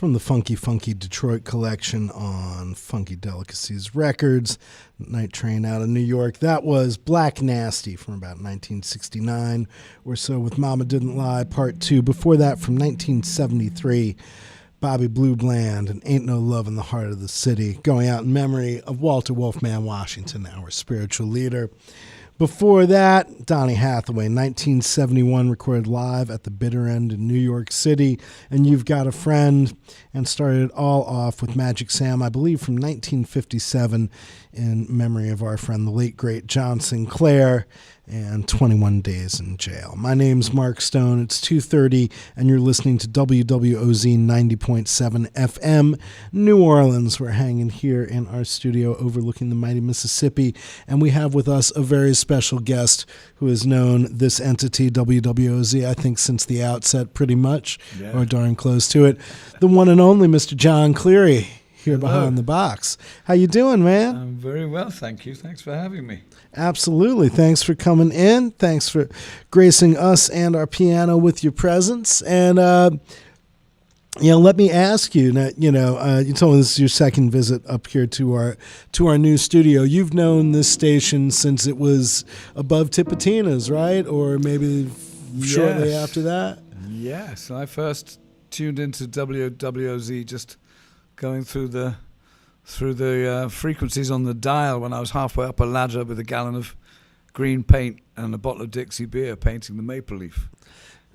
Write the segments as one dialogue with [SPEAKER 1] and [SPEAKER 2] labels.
[SPEAKER 1] from the Funky Funky Detroit collection on Funky Delicacies Records, Night Train out of New York. That was Black Nasty from about 1969 or so with Mama Didn't Lie Part 2. Before that, from 1973, Bobby Blue Bland and Ain't No Love in the Heart of the City, going out in memory of Walter Wolfman Washington, our spiritual leader. Before that, Donny Hathaway, 1971, recorded live at the Bitter End in New York City, and You've Got a Friend, and started it all off with Magic Sam, I believe from 1957, in memory of our friend, the late, great Jon Sinclair, and 21 Days in Jail. My name's Mark Stone. It's 2:30, and you're listening to WWOZ 90.7 FM, New Orleans. We're hanging here in our studio overlooking the mighty Mississippi, and we have with us a very special guest who has known this entity, WWOZ, I think since the outset pretty much, or darn close to it. The one and only Mr. Jon Cleary here behind the box. How you doing, man?
[SPEAKER 2] I'm very well, thank you. Thanks for having me.
[SPEAKER 1] Absolutely. Thanks for coming in. Thanks for gracing us and our piano with your presence. And, let me ask you, you told me this is your second visit up here to our new studio. You've known this station since it was above Tipitina's, right? Or maybe shortly after that?
[SPEAKER 2] Yes. I first tuned into WWOZ just going through the frequencies on the dial when I was halfway up a ladder with a gallon of green paint and a bottle of Dixie beer painting the maple leaf.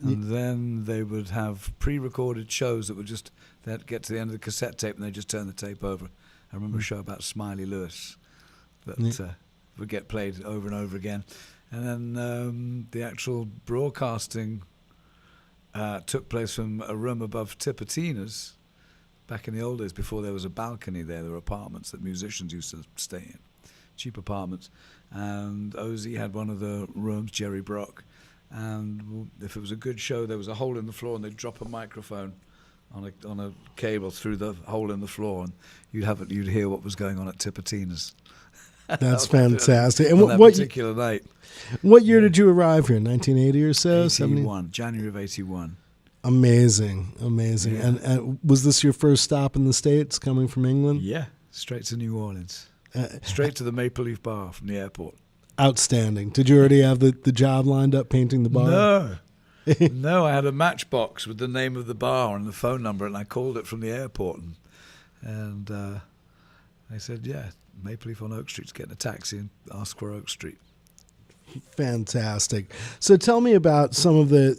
[SPEAKER 2] And then they would have pre-recorded shows that they'd get to the end of the cassette tape and they'd just turn the tape over. I remember a show about Smiley Lewis that would get played over and over again. And then the actual broadcasting took place from a room above Tipitina's. Back in the old days, before there was a balcony there were apartments that musicians used to stay in, cheap apartments. And OZ had one of the rooms, Jerry Brock. And if it was a good show, there was a hole in the floor, and they'd drop a microphone on a cable through the hole in the floor, and you'd hear what was going on at Tipitina's.
[SPEAKER 1] That's fantastic.
[SPEAKER 2] And what particular night.
[SPEAKER 1] What year did you arrive here? 1980 or so?
[SPEAKER 2] 81, January of 81.
[SPEAKER 1] Amazing.
[SPEAKER 2] Yeah.
[SPEAKER 1] And was this your first stop in the States, coming from England?
[SPEAKER 2] Yeah, straight to New Orleans. Straight to the Maple Leaf Bar from the airport.
[SPEAKER 1] Outstanding. Did you already have the job lined up painting the bar?
[SPEAKER 2] No. No, I had a matchbox with the name of the bar and the phone number, and I called it from the airport. And I said, Maple Leaf on Oak Street, to get in a taxi and ask for Oak Street.
[SPEAKER 1] Fantastic. So tell me about some of the,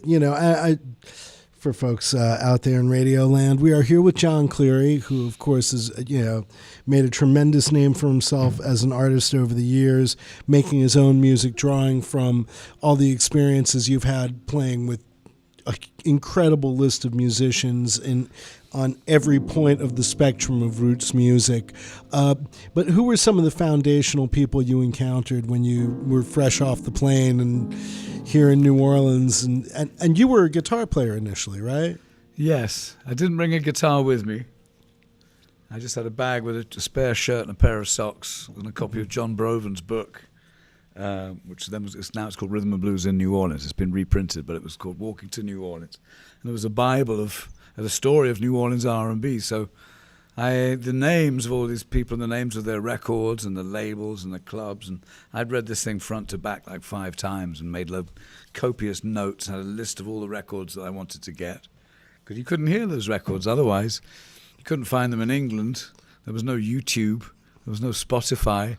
[SPEAKER 1] for folks out there in Radio Land, we are here with Jon Cleary, who, of course, has made a tremendous name for himself as an artist over the years, making his own music, drawing from all the experiences you've had playing with an incredible list of musicians on every point of the spectrum of roots music. But who were some of the foundational people you encountered when you were fresh off the plane and here in New Orleans? And you were a guitar player initially, right?
[SPEAKER 2] Yes. I didn't bring a guitar with me. I just had a bag with a spare shirt and a pair of socks and a copy of John Broven's book, which then now it's called Rhythm and Blues in New Orleans. It's been reprinted, but it was called Walking to New Orleans. And there was a Bible of the story of New Orleans R&B. So the names of all these people and the names of their records and the labels and the clubs, and I'd read this thing front to back like 5 times and made copious notes, had a list of all the records that I wanted to get, because you couldn't hear those records otherwise. You couldn't find them in England. There was no YouTube. There was no Spotify.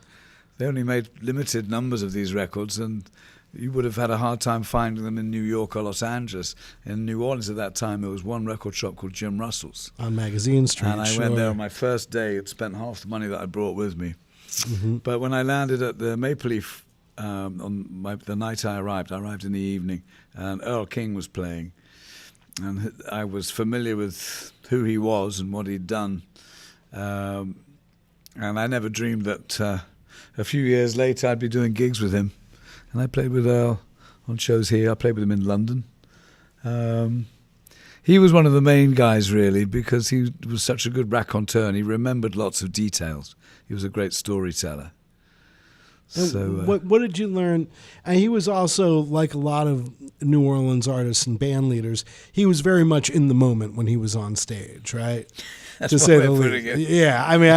[SPEAKER 2] They only made limited numbers of these records, and you would have had a hard time finding them in New York or Los Angeles. In New Orleans at that time, there was one record shop called Jim Russell's.
[SPEAKER 1] On Magazine Street,
[SPEAKER 2] and I went there on my first day. I'd spent half the money that I brought with me. Mm-hmm. But when I landed at the Maple Leaf the night I arrived in the evening, and Earl King was playing. And I was familiar with who he was and what he'd done. And I never dreamed that a few years later I'd be doing gigs with him. And I played with Earl on shows here. I played with him in London. He was one of the main guys, really, because he was such a good raconteur and he remembered lots of details. He was a great storyteller.
[SPEAKER 1] And
[SPEAKER 2] So
[SPEAKER 1] what did you learn? And he was also, like a lot of New Orleans artists and band leaders, he was very much in the moment when he was on stage, right?
[SPEAKER 2] that's
[SPEAKER 1] To
[SPEAKER 2] one
[SPEAKER 1] say
[SPEAKER 2] way
[SPEAKER 1] the
[SPEAKER 2] of
[SPEAKER 1] least.
[SPEAKER 2] putting it.
[SPEAKER 1] Yeah, I mean,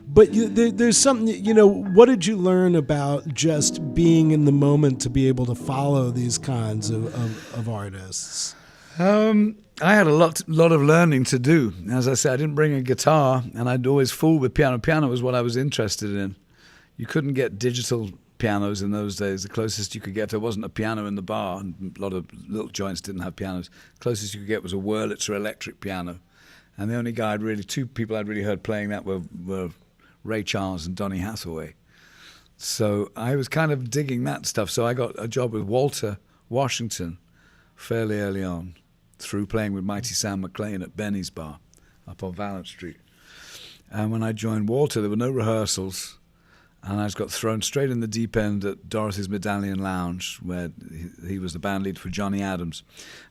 [SPEAKER 1] but there's something, what did you learn about just being in the moment to be able to follow these kinds of artists?
[SPEAKER 2] I had a lot of learning to do. As I said, I didn't bring a guitar, and I'd always fool with piano. Piano was what I was interested in. You couldn't get digital pianos in those days. The closest you could get, there wasn't a piano in the bar, and a lot of little joints didn't have pianos. The closest you could get was a Wurlitzer electric piano. And the only guy two people I'd really heard playing that were Ray Charles and Donny Hathaway. So I was kind of digging that stuff. So I got a job with Walter Washington fairly early on, through playing with Mighty Sam McLean at Benny's Bar up on Valent Street. And when I joined Walter, there were no rehearsals, and I just got thrown straight in the deep end at Dorothy's Medallion Lounge, where he was the band leader for Johnny Adams.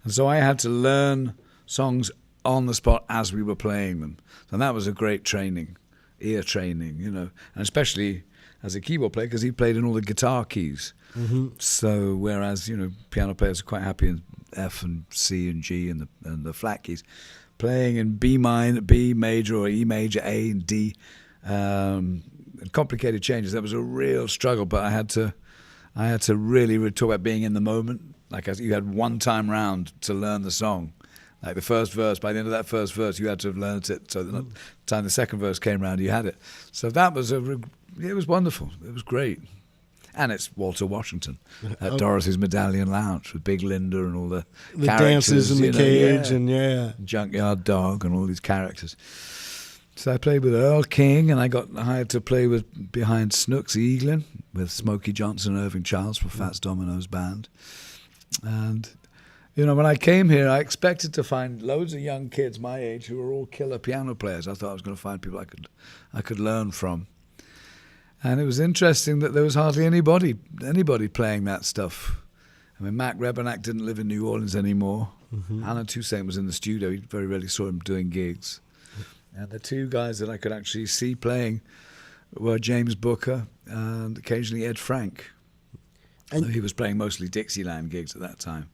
[SPEAKER 2] And so I had to learn songs on the spot as we were playing them. And that was a great training, ear training, and especially as a keyboard player, because he played in all the guitar keys. Mm-hmm. So whereas, piano players are quite happy in F and C and G and the flat keys, playing in B minor, B major or E major, A and D, complicated changes. That was a real struggle, but I had to really talk about being in the moment. Like you had one time round to learn the song. Like the first verse, by the end of that first verse, you had to have learned it. So the time the second verse came round, you had it. So that was it was wonderful. It was great. And it's Walter Washington at Dorothy's Medallion Lounge with Big Linda and all the characters.
[SPEAKER 1] Dances in the cage and
[SPEAKER 2] Junkyard Dog and all these characters. So I played with Earl King, and I got hired to play behind Snooks Eaglin with Smokey Johnson and Irving Charles for Fats Domino's band. And, when I came here, I expected to find loads of young kids my age who were all killer piano players. I thought I was going to find people I could learn from. And it was interesting that there was hardly anybody playing that stuff. I mean, Mac Rebennack didn't live in New Orleans anymore. Mm-hmm. Alan Toussaint was in the studio. You very rarely saw him doing gigs. And the two guys that I could actually see playing were James Booker and occasionally Ed Frank. And he was playing mostly Dixieland gigs at that time.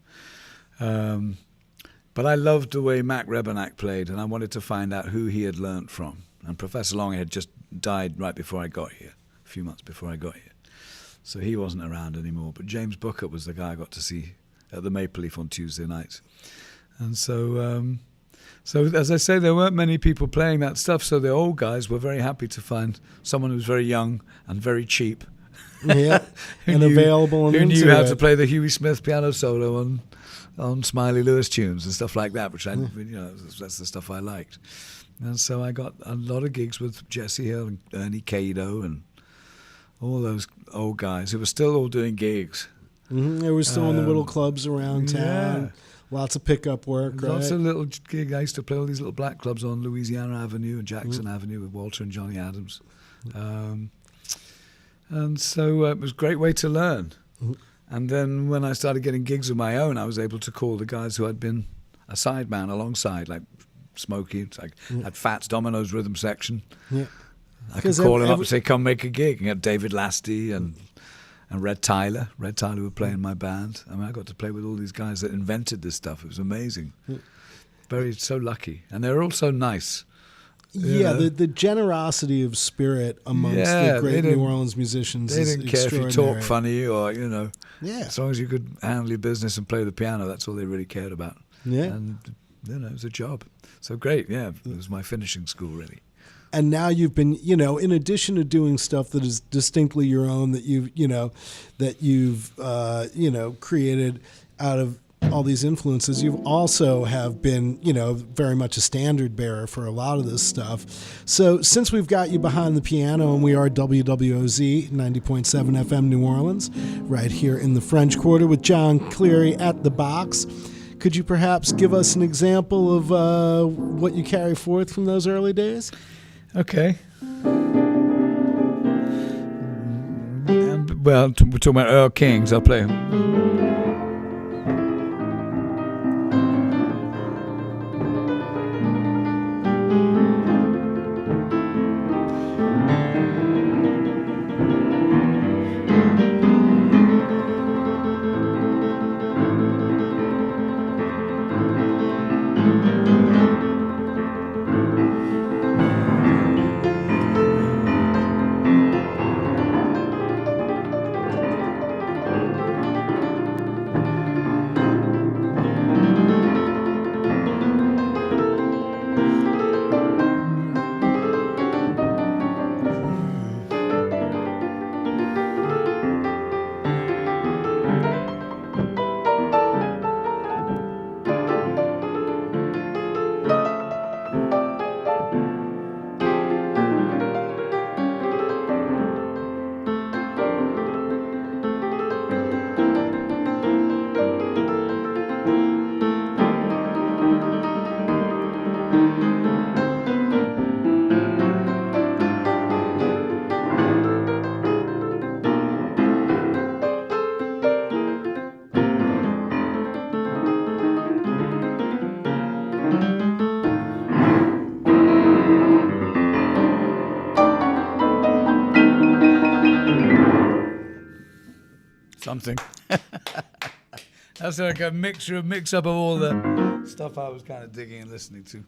[SPEAKER 2] But I loved the way Mac Rebennack played, and I wanted to find out who he had learnt from. And Professor Long had just died right before I got here. A few months before I got here. So he wasn't around anymore. But James Booker was the guy I got to see at the Maple Leaf on Tuesday nights. And so as I say, there weren't many people playing that stuff, so the old guys were very happy to find someone who was very young and very cheap.
[SPEAKER 1] Yeah, and available and
[SPEAKER 2] who
[SPEAKER 1] into
[SPEAKER 2] knew how
[SPEAKER 1] it.
[SPEAKER 2] to play the Huey Smith piano solo on Smiley Lewis tunes and stuff like that, which that's the stuff I liked. And so I got a lot of gigs with Jesse Hill and Ernie Cado and all those old guys who were still all doing gigs.
[SPEAKER 1] Mm-hmm. They were still in the little clubs around town.
[SPEAKER 2] Yeah.
[SPEAKER 1] Lots of pickup work, right?
[SPEAKER 2] Lots of little gigs. I used to play all these little black clubs on Louisiana Avenue and Jackson Avenue with Walter and Johnny Adams. And so it was a great way to learn. Mm-hmm. And then when I started getting gigs of my own, I was able to call the guys who had been a sideman alongside, like Smokey, at Fats Domino's rhythm section. Yeah. I could call him up and say, come make a gig. And get David Lasty and Red Tyler. Red Tyler would play in my band. I mean, I got to play with all these guys that invented this stuff. It was amazing. So lucky. And they were all so nice.
[SPEAKER 1] Yeah, the generosity of spirit amongst the great New Orleans musicians is
[SPEAKER 2] extraordinary. They didn't care if you talk funny or, as long as you could handle your business and play the piano, that's all they really cared about. Yeah. And, it was a job. So great, yeah. It was my finishing school, really.
[SPEAKER 1] And now you've been, in addition to doing stuff that is distinctly your own, that you've created out of all these influences, you've also have been, very much a standard bearer for a lot of this stuff. So since we've got you behind the piano, and we are WWOZ 90.7 FM New Orleans, right here in the French Quarter with Jon Cleary at the box, could you perhaps give us an example of what you carry forth from those early days?
[SPEAKER 2] Okay. Well, we're talking about Earl Kings. I'll play him. Something. That's like a mix-up of all the stuff I was kind of digging and listening to.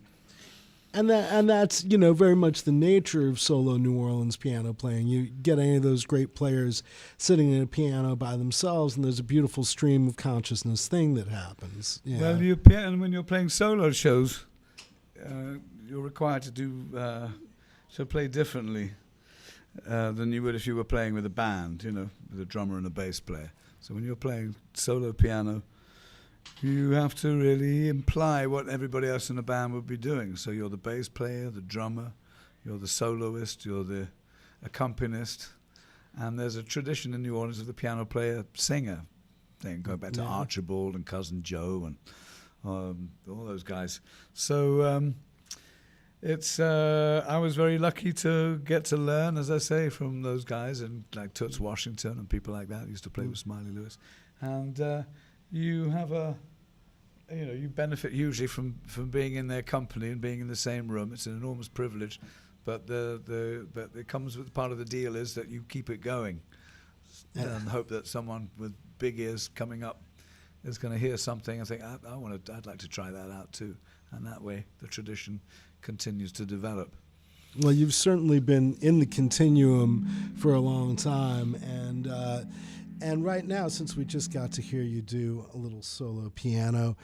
[SPEAKER 1] And that's, you know, very much the nature of solo New Orleans piano playing. You get any of those great players sitting at a piano by themselves, and there's a beautiful stream of consciousness thing that happens. Yeah.
[SPEAKER 2] Well, and when you're playing solo shows, you're required to play differently than you would if you were playing with a band, you know, with a drummer and a bass player. So when you're playing solo piano, you have to really imply what everybody else in the band would be doing. So you're the bass player, the drummer, you're the soloist, you're the accompanist. And there's a tradition in New Orleans of the piano player singer thing, going back to Archibald and Cousin Joe and all those guys. So I was very lucky to get to learn, as I say, from those guys, and like Toots Washington and people like that. I used to play with Smiley Lewis. And you have you benefit hugely from being in their company and being in the same room. It's an enormous privilege, but but it comes with part of the deal is that you keep it going, and hope that someone with big ears coming up is going to hear something and think, I'd like to try that out too, and that way the tradition continues to develop.
[SPEAKER 1] Well, you've certainly been in the continuum for a long time, and right now, since we just got to hear you do a little solo piano,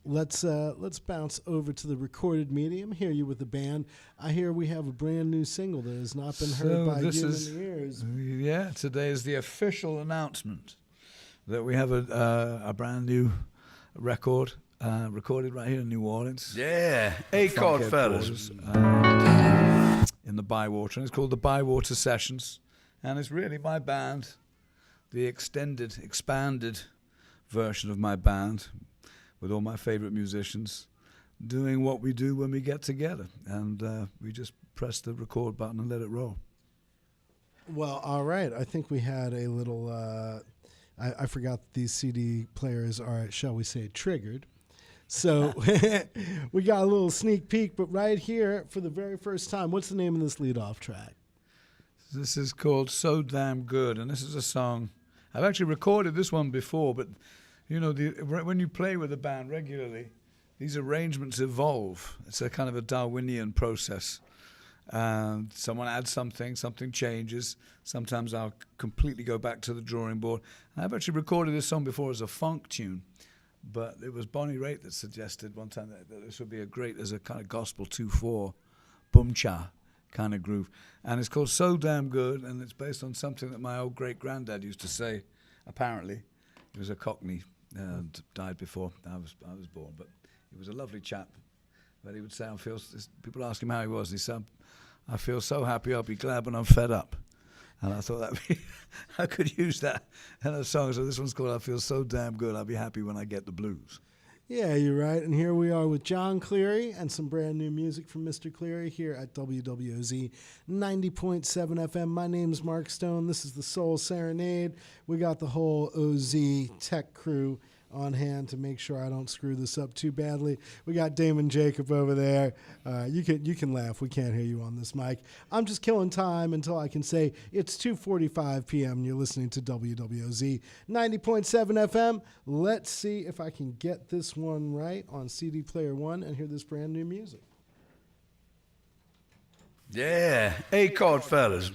[SPEAKER 1] let's bounce over to the recorded medium. Hear you with the band. I hear we have a brand new single that has not been heard by you in the ears.
[SPEAKER 2] Yeah, today is the official announcement that we have a brand new record recorded right here in New Orleans.
[SPEAKER 3] Yeah, A-chord fellas.
[SPEAKER 2] In the Bywater, and it's called the Bywater Sessions, and it's really my band, the expanded version of my band, with all my favorite musicians, doing what we do when we get together, and we just press the record button and let it roll.
[SPEAKER 1] Well, all right. I think we had a little. I forgot that these CD players are, shall we say, triggered. So we got a little sneak peek, but right here for the very first time, what's the name of this lead-off track?
[SPEAKER 2] This is called So Damn Good, and this is a song. I've actually recorded this one before, but you know, when you play with a band regularly, these arrangements evolve. It's a kind of a Darwinian process. Someone adds something changes. Sometimes I'll completely go back to the drawing board. And I've actually recorded this song before as a funk tune, but it was Bonnie Raitt that suggested one time that this would be as a kind of gospel 2/4 boom cha kind of groove. And it's called So Damn Good, and it's based on something that my old great-granddad used to say. Apparently, he was a Cockney and died before I was born, but he was a lovely chap. But he would say, people ask him how he was, and he said, I feel so happy, I'll be glad when I'm fed up. And I thought I could use that in a song. So this one's called I Feel So Damn Good, I'll be happy when I get the blues.
[SPEAKER 1] Yeah, you're right. And here we are with Jon Cleary and some brand new music from Mr. Cleary here at WWOZ 90.7 FM. My name's Mark Stone. This is the Soul Serenade. We got the whole OZ tech crew on hand to make sure I don't screw this up too badly. We got Damon Jacob over there. You can laugh. We can't hear you on this mic. I'm just killing time until I can say it's 2:45 p.m. and you're listening to WWOZ 90.7 FM. Let's see if I can get this one right on CD Player One and hear this brand new music.
[SPEAKER 3] Yeah, A chord, fellas.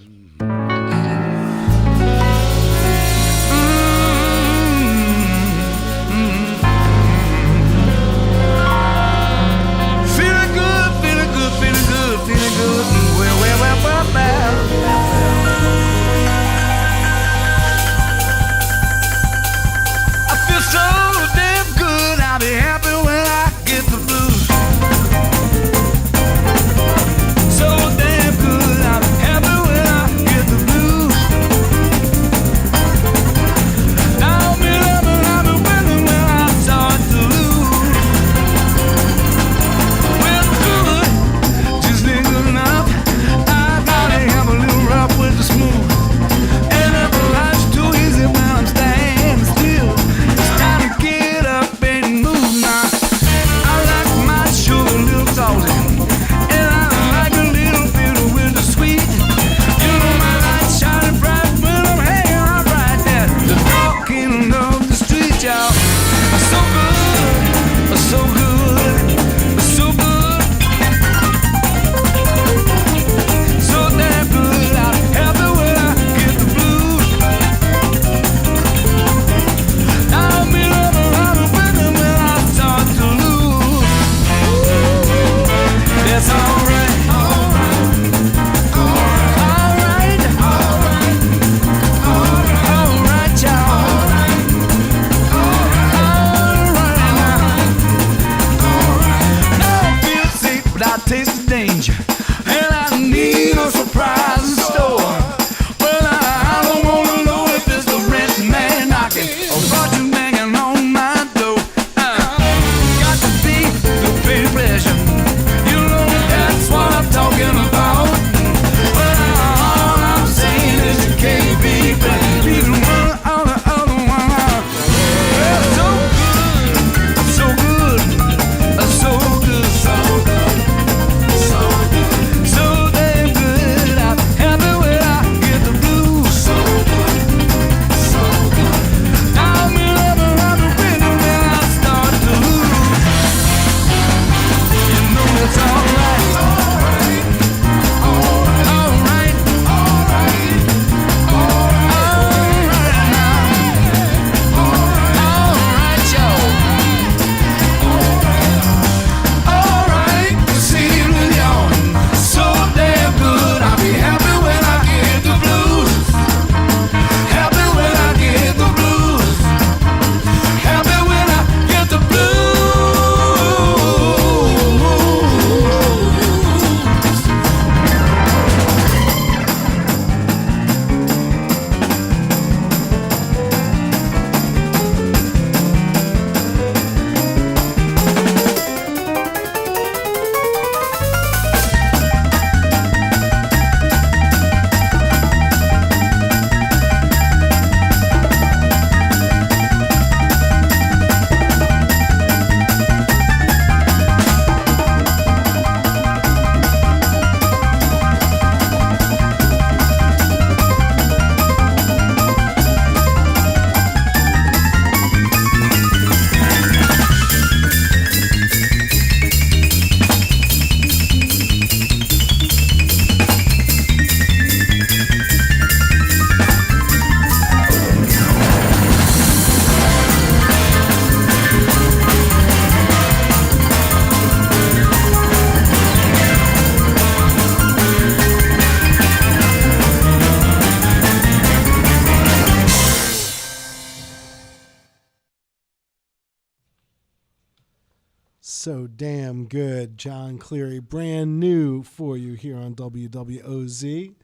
[SPEAKER 1] So damn good, Jon Cleary, brand new for you here on WWOZ.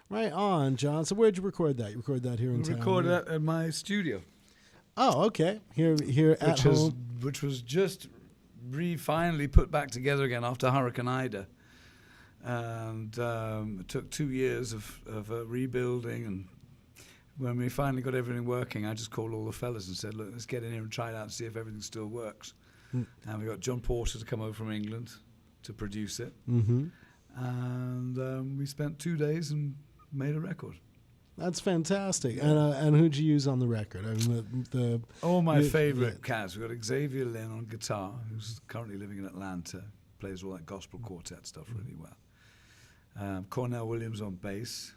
[SPEAKER 1] Right on, John. So where'd you record that? You recorded that here in town?
[SPEAKER 2] Recorded that at my studio.
[SPEAKER 1] Oh, okay. Here at home.
[SPEAKER 2] Which was just finally put back together again after Hurricane Ida. And it took 2 years of rebuilding when we finally got everything working, I just called all the fellas and said, look, let's get in here and try it out and see if everything still works. And we got John Porter to come over from England to produce it.
[SPEAKER 1] Mm-hmm.
[SPEAKER 2] And we spent 2 days and made a record.
[SPEAKER 1] That's fantastic. And who'd you use on the record? I mean,
[SPEAKER 2] All my favourite cats. We've got Xavier Lynn on guitar, who's currently living in Atlanta, plays all that gospel quartet stuff really well. Cornell Williams on bass,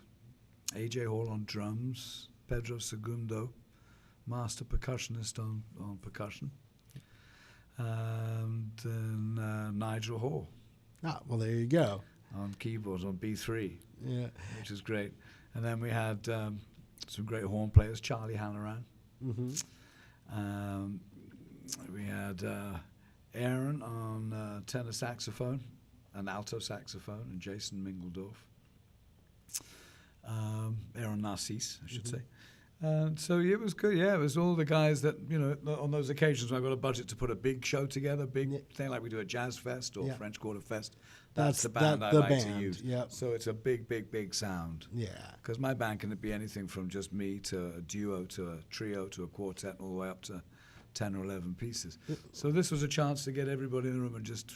[SPEAKER 2] AJ Hall on drums, Pedro Segundo, master percussionist on percussion, and then Nigel Hall.
[SPEAKER 1] Ah, well, there you go.
[SPEAKER 2] On keyboards on B3,
[SPEAKER 1] Yeah.
[SPEAKER 2] which is great. And then we had some great horn players, Charlie Hannaran.
[SPEAKER 1] Mm-hmm.
[SPEAKER 2] We had Aaron on tenor saxophone and alto saxophone, and Jason Mingledorf. Aaron Narcisse, I should say. So it was good. Yeah, it was all the guys that, on those occasions when I've got a budget to put a big show together, big thing like we do at Jazz Fest or French Quarter Fest. That's the band I like to use.
[SPEAKER 1] Yep.
[SPEAKER 2] So it's a big, big, big sound.
[SPEAKER 1] Yeah.
[SPEAKER 2] Because my band can be anything from just me to a duo to a trio to a quartet, all the way up to 10 or 11 pieces. So this was a chance to get everybody in the room and just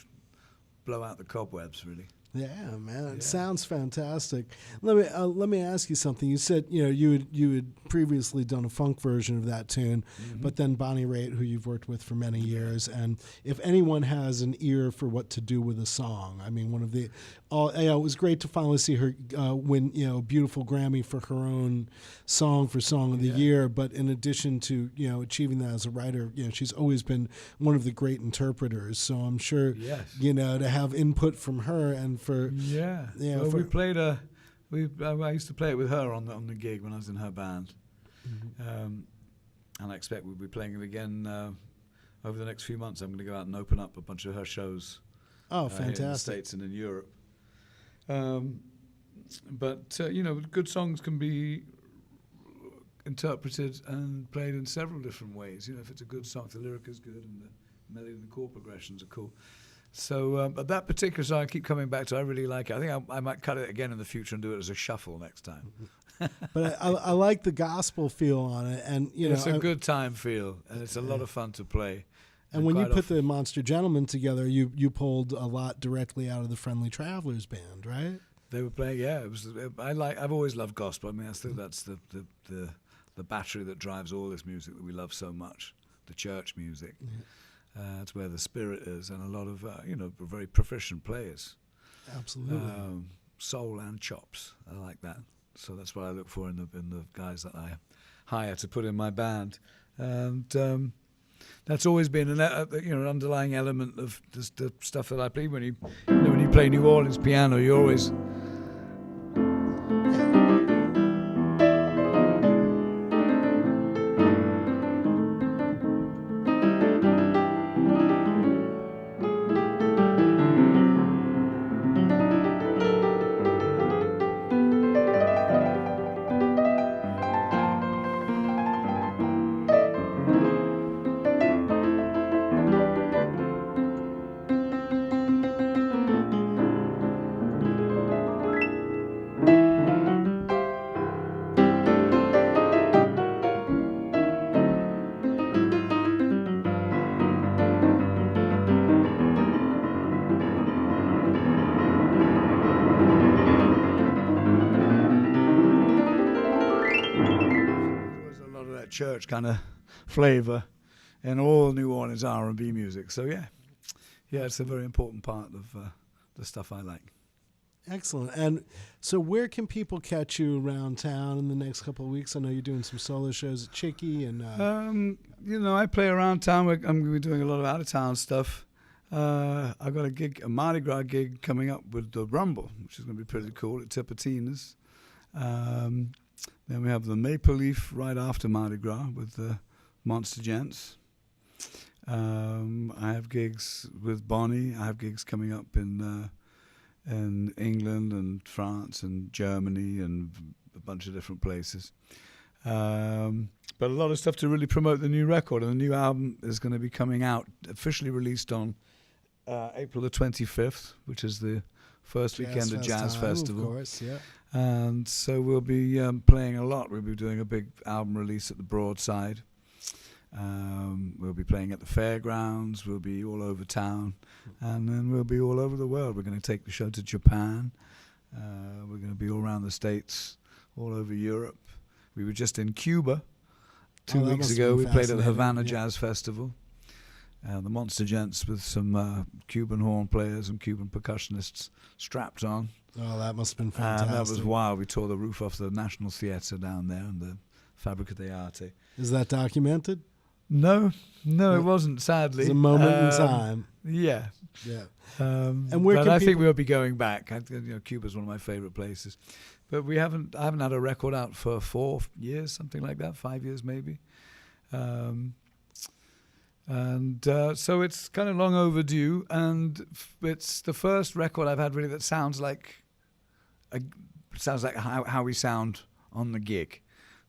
[SPEAKER 2] blow out the cobwebs, really.
[SPEAKER 1] Yeah, man, it sounds fantastic. Let me ask you something. You said you had previously done a funk version of that tune, but then Bonnie Raitt, who you've worked with for many years, and if anyone has an ear for what to do with a song, I mean, it was great to finally see her win beautiful Grammy for her own song for Song of the Year. But in addition to achieving that as a writer, she's always been one of the great interpreters. So I'm sure to have input from her and for
[SPEAKER 2] well, we played I used to play it with her on the gig when I was in her band, and I expect we'll be playing it again over the next few months. I'm going to go out and open up a bunch of her shows.
[SPEAKER 1] Oh, fantastic!
[SPEAKER 2] In the States and in Europe. But good songs can be interpreted and played in several different ways. If it's a good song, if the lyric is good and the melody and the chord progressions are cool. So, but that particular song I keep coming back to. I really like it. I think I might cut it again in the future and do it as a shuffle next time.
[SPEAKER 1] But I like the gospel feel on it, and
[SPEAKER 2] it's a good time feel, and it's a lot of fun to play.
[SPEAKER 1] And when you put the Monster Gentlemen together, you pulled a lot directly out of the Friendly Travelers band, right?
[SPEAKER 2] They were playing, It was. I've always loved gospel. I mean, I think that's the battery that drives all this music that we love so much, the church music. It's where the spirit is, and a lot of very proficient players.
[SPEAKER 1] Absolutely.
[SPEAKER 2] Soul and chops. I like that. So that's what I look for in the guys that I hire to put in my band, and that's always been an underlying element of the stuff that I play. When you play New Orleans piano, you always. Church kind of flavor in all New Orleans R&B music. So it's a very important part of the stuff I like.
[SPEAKER 1] Excellent. And so where can people catch you around town in the next couple of weeks? I know you're doing some solo shows at Chicky and
[SPEAKER 2] I play around town. I'm going to be doing a lot of out of town stuff. I've got a Mardi Gras gig coming up with the Rumble, which is going to be pretty cool at Tipitina's. Then we have the Maple Leaf right after Mardi Gras with the Monster Gents. I have gigs with Bonnie. I have gigs coming up in England and France and Germany and a bunch of different places. But a lot of stuff to really promote the new record. And the new album is going to be coming out, officially released on April the 25th, which is the first weekend of Jazz
[SPEAKER 1] Time,
[SPEAKER 2] Festival.
[SPEAKER 1] Of course, yeah.
[SPEAKER 2] And so we'll be playing a lot. We'll be doing a big album release at the Broadside. We'll be playing at the fairgrounds. We'll be all over town. And then we'll be all over the world. We're going to take the show to Japan. We're going to be all around the States, all over Europe. We were just in Cuba 2 weeks ago. We played at the Havana Jazz Festival. The Monster Gents with some Cuban horn players and Cuban percussionists strapped on.
[SPEAKER 1] Oh, that must have been fantastic.
[SPEAKER 2] That was wild. We tore the roof off the National Theatre down there and the Fabrica de Arte.
[SPEAKER 1] Is that documented?
[SPEAKER 2] No, it wasn't, sadly.
[SPEAKER 1] It's a moment in time.
[SPEAKER 2] Yeah.
[SPEAKER 1] Yeah.
[SPEAKER 2] And
[SPEAKER 1] where
[SPEAKER 2] but
[SPEAKER 1] can
[SPEAKER 2] I think
[SPEAKER 1] people-
[SPEAKER 2] we'll be going back. Cuba's one of my favorite places. But I haven't had a record out for 4 years, something like that, 5 years maybe. So it's kind of long overdue, and it's the first record I've had really that sounds like how we sound on the gig.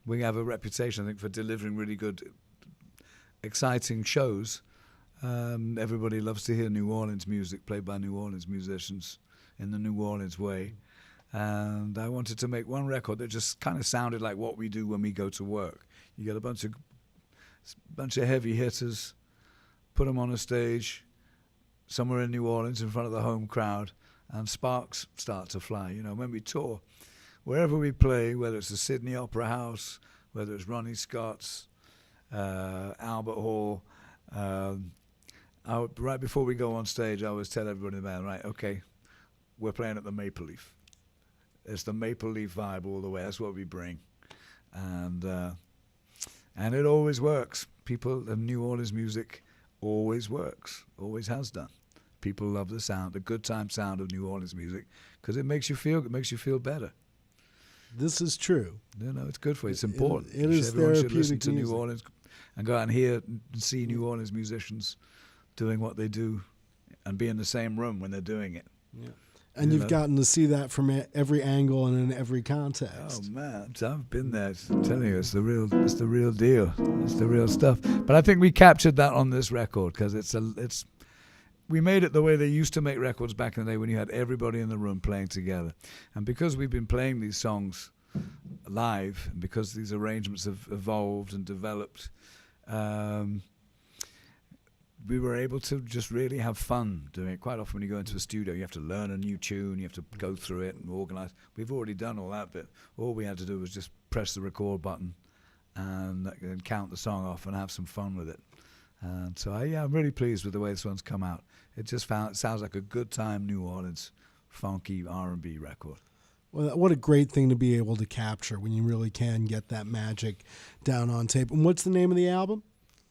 [SPEAKER 2] We have a reputation, I think, for delivering really good, exciting shows. Everybody loves to hear New Orleans music played by New Orleans musicians in the New Orleans way. And I wanted to make one record that just kind of sounded like what we do when we go to work. You get a bunch of heavy hitters, put them on a stage somewhere in New Orleans in front of the home crowd, and sparks start to fly. You know, when we tour, wherever we play, whether it's the Sydney Opera House, whether it's Ronnie Scott's, Albert Hall, right before we go on stage, I always tell everybody in the band, right, okay, we're playing at the Maple Leaf. It's the Maple Leaf vibe all the way. That's what we bring. And it always works. People of New Orleans music always works, always has done. People love the sound, the good time sound of New Orleans music, because it makes you feel better.
[SPEAKER 1] This is true.
[SPEAKER 2] You know, it's good for you. It's important.
[SPEAKER 1] It is
[SPEAKER 2] Everyone should
[SPEAKER 1] therapeutic
[SPEAKER 2] listen to
[SPEAKER 1] music.
[SPEAKER 2] New Orleans and go out and hear and see New Orleans musicians doing what they do and be in the same room when they're doing it.
[SPEAKER 1] Yeah. And you've gotten to see that from every angle and in every context.
[SPEAKER 2] Oh man, I've been there. I'm telling you, it's the real deal. It's the real stuff. But I think we captured that on this record because we made it the way they used to make records back in the day when you had everybody in the room playing together. And because we've been playing these songs live, and because these arrangements have evolved and developed, we were able to just really have fun doing it. Quite often when you go into a studio, you have to learn a new tune, you have to go through it and organize. We've already done all that bit. All we had to do was just press the record button and count the song off and have some fun with it. And so I'm really pleased with the way this one's come out. It sounds like a good time New Orleans funky R&B record.
[SPEAKER 1] Well, what a great thing to be able to capture when you really can get that magic down on tape. And what's the name of the album?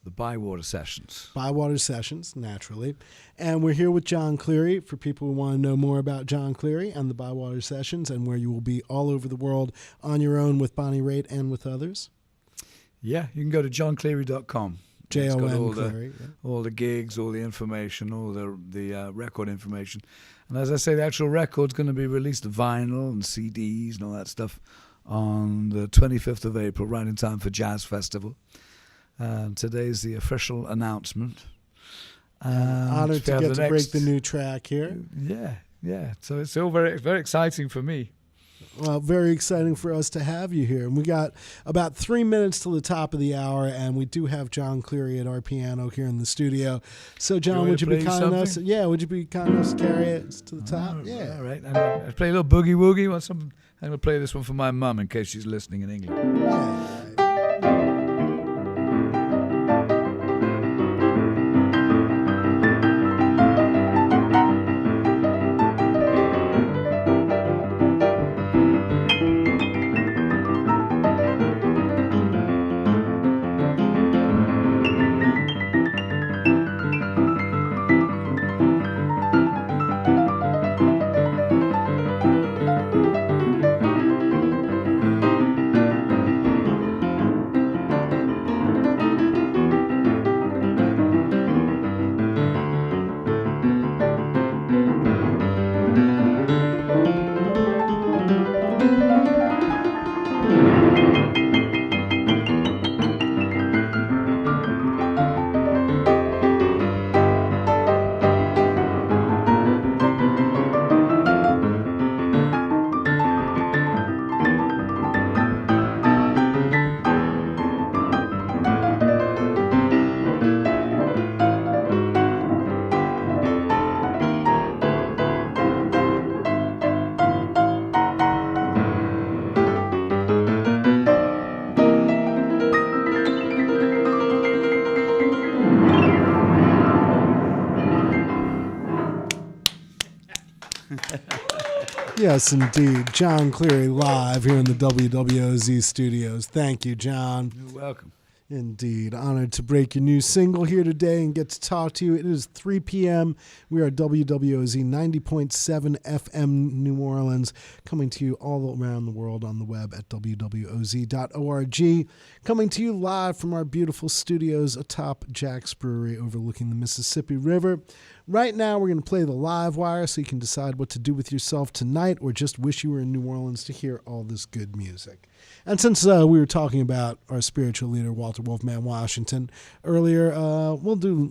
[SPEAKER 2] The Bywater Sessions.
[SPEAKER 1] Bywater Sessions, naturally. And we're here with Jon Cleary for people who want to know more about Jon Cleary and the Bywater Sessions, and where you will be all over the world on your own with Bonnie Raitt and with others.
[SPEAKER 2] Yeah, you can go to joncleary.com.
[SPEAKER 1] Jon Cleary.
[SPEAKER 2] All the gigs, all the information, all the record information. And as I say, the actual record's going to be released, vinyl and CDs and all that stuff, on the 25th of April, right in time for Jazz Festival. Today's the official announcement.
[SPEAKER 1] Honored to get to break the new track here.
[SPEAKER 2] Yeah. So it's all very, very exciting for me.
[SPEAKER 1] Well, very exciting for us to have you here. And we got about 3 minutes till the top of the hour, and we do have Jon Cleary at our piano here in the studio. So, John, would you be kind enough? Yeah, would you be kind enough to carry it to the top? Yeah.
[SPEAKER 2] All right. I play a little boogie woogie. I'm going to play this one for my mum in case she's listening in England.
[SPEAKER 1] Yeah. Yes, indeed. Jon Cleary live here in the WWOZ studios. Thank you, John.
[SPEAKER 2] You're welcome.
[SPEAKER 1] Indeed. Honored to break your new single here today and get to talk to you. It is 3 p.m. We are WWOZ 90.7 FM New Orleans, coming to you all around the world on the web at WWOZ.org. Coming to you live from our beautiful studios atop Jack's Brewery overlooking the Mississippi River. Right now, we're going to play the live wire so you can decide what to do with yourself tonight or just wish you were in New Orleans to hear all this good music. And since we were talking about our spiritual leader, Walter Wolfman Washington, earlier, we'll do